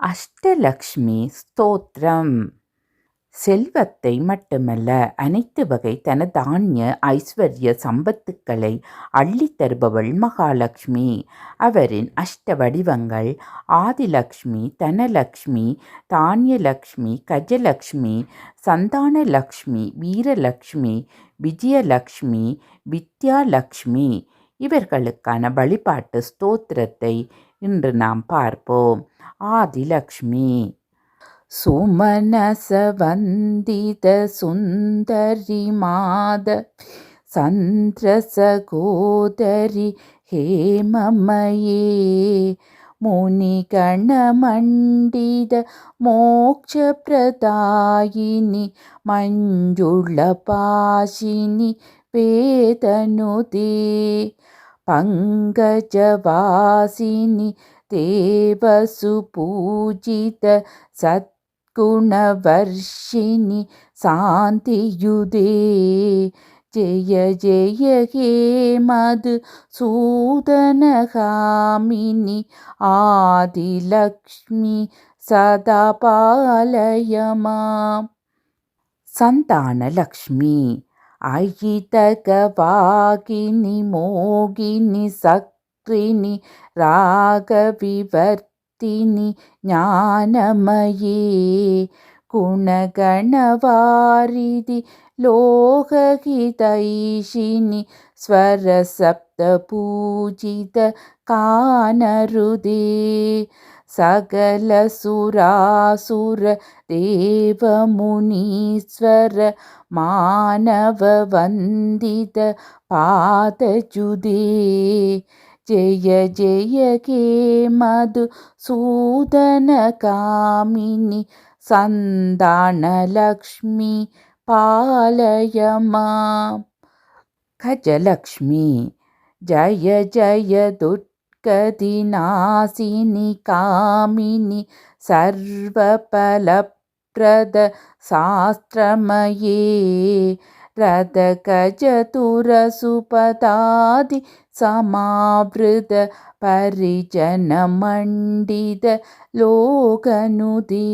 அஷ்டலக்ஷ்மி ஸ்தோத்திரம். செல்வத்தை மட்டுமல்ல, அனைத்து வகை தனதானிய ஐஸ்வர்ய சம்பத்துக்களை அள்ளித் தருபவள் மகாலட்சுமி. அவரின் அஷ்ட வடிவங்கள் ஆதிலக்ஷ்மி, தனலக்ஷ்மி, தானியலக்ஷ்மி, கஜலக்ஷ்மி, சந்தானலக்ஷ்மி, வீரலக்ஷ்மி, விஜயலக்ஷ்மி, வித்யாலக்ஷ்மி. இவர்களுக்கான வழிபாட்டு ஸ்தோத்திரத்தை இன்று நாம் பார்ப்போம். ஆதிலக்ஷ்மி. சுமனச வந்தித சுந்தரி மாத சந்திர சகோதரி ஹேமமயே முனிகண மண்டித மோக்ஷ பிரதாயினி மஞ்சுள பாஷினி வேதனுதே பங்கஜவாசினி தேவசு பூஜித சத்குணவர்ஷினி சாந்தியுதே ஜெய ஜெய ஹே மது சூதனகாமினி ஆதிலக்ஷ்மி சதா பாலயமாம். சந்தானலக்ஷ்மி. அயிதகவாகினி மோகினி சக்ரினி ராகவிவர்த்தினி ஞானமயே குணகணவாரிதி லோகஹிதைஷினி ஸ்வரசப்த பூஜித கானருதே சகல சுராசுர தேவமுனீஸ்வர மானவ வந்தித பாதஜுதே ஜெய ஜெய கே மது சூதன காமினி சந்தானலக்ஷ்மி பாலயமாம். கஜலக்ஷ்மி. ஜய ஜய துர்கதிநாசினி காமினி சர்வபலப்ரத சாஸ்திரமயே ரத கஜதுர சுபதாதி சமாவிருத பரிஜன மண்டித லோகனுதே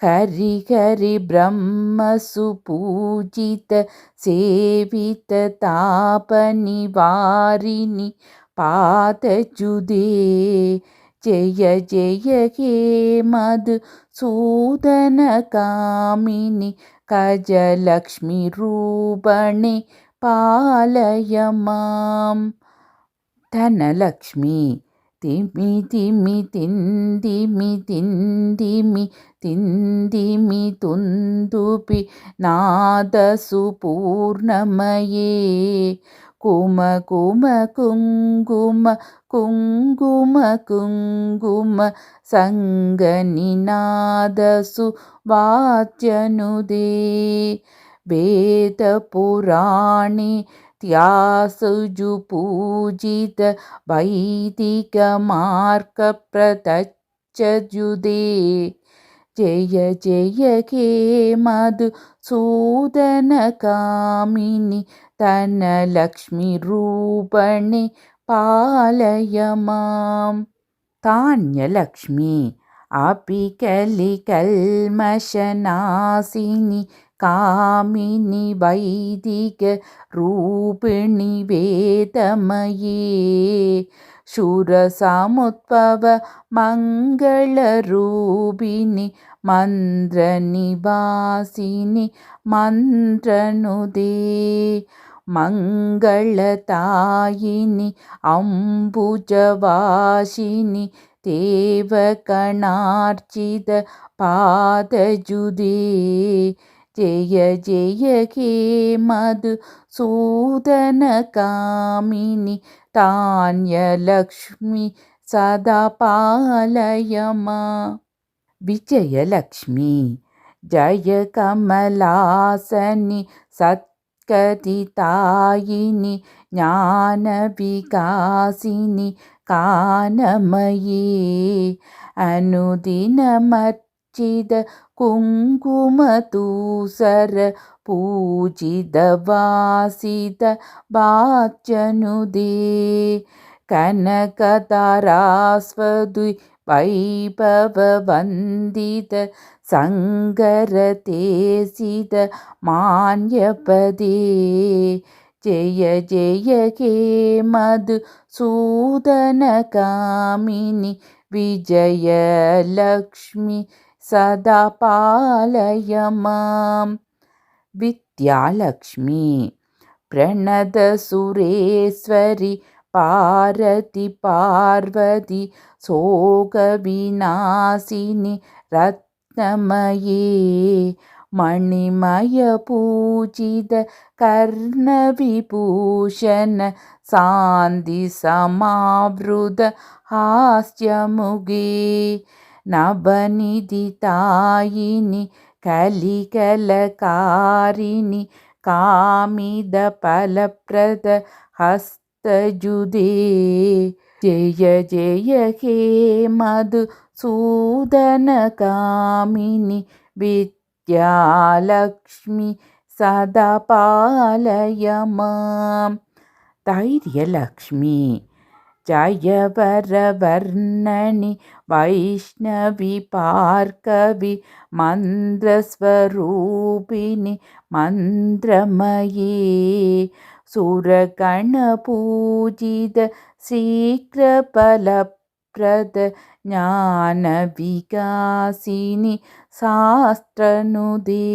ஹரி ஹரி பிரம்ம சுபூஜித சேவித தாப நிவாரிணி பாதஜுதே ஜெய ஜெய ஹே மது சூதன காமினி கஜலக்ஷ்மி ரூபணி பாலயமாம். தனலக்ஷ்மி. திமி திமி திந்திமி திந்திமி திந்திமி துந்துபி நாதசு பூர்ணமயே கும கும குங்கும குங்கும குங்கும சங்கநிநாதசு வாத்யனுதே வேத புராணி த்யாசுஜு பூஜித வைதிக மார்க்க பிரதச்சஜுதே ஜெய ஜெய கே மது சூதன காமினி தனலக்ஷ்மி ரூபணி பாலயமாம். தானியலக்ஷ்மி. அபிகலி கல்மஷநாசினி காமினி வைதிக ரூபிணி வேதமயே சுரசமுத்பவ மங்களரூபிணி மந்திர நிவாசினி மந்திரனுதே மங்களதாயினி அம்புஜவாசினி தேவகணார்ச்சித பாதஜுதே ஜெய ஜெய ஹே மது சூதன காமினி தான்யலக்ஷ்மி சதா பாலயமா. விஜயலக்ஷ்மி. ஜய கமலாசனி சத்கதிதாயினி ஞான விகாசினி கானமயே அனுதினமர்ச்சித குங்குமதூசர பூஜித வாசித வாச்சனுதே கனகதாராஸ்வதுய் वैभववन्दित सङ्गरतेसित मान्यपदे जय जय हे मधुसूदनकामिनि विजयलक्ष्मि सदा पालय मां विद्यालक्ष्मी प्रणतसुरेश्वरि पार्वती पार्वती शोकविनाशिनि रत्नमये मणिमयपूजित कर्णविभूषण शान्तिसमावृत हास्यमुगे नवनिधितायिनि कलिकलकारिणि कामिदफलप्रद हस्तजुदे जय जय हे मधुसूदनकामिनि विद्यालक्ष्मि सदा पालय मां धैर्यलक्ष्मी जयवरवर्णनि वैष्णवी भार्गवी मन्त्रस्वरूपिणि मन्त्रमये सुरगणपूजित शीघ्रफलप्रद ज्ञानविकासिनि शास्त्रनुदे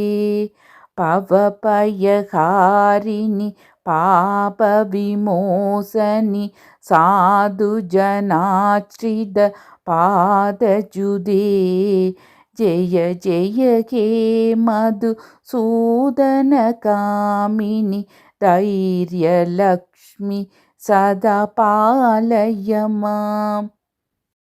भवभयहारिणि पापविमोचनि साधुजनाश्रित पादजुदे जय जय हे मधुसूदनकामिनि धैर्यलक्ष्मि सदा पालय मां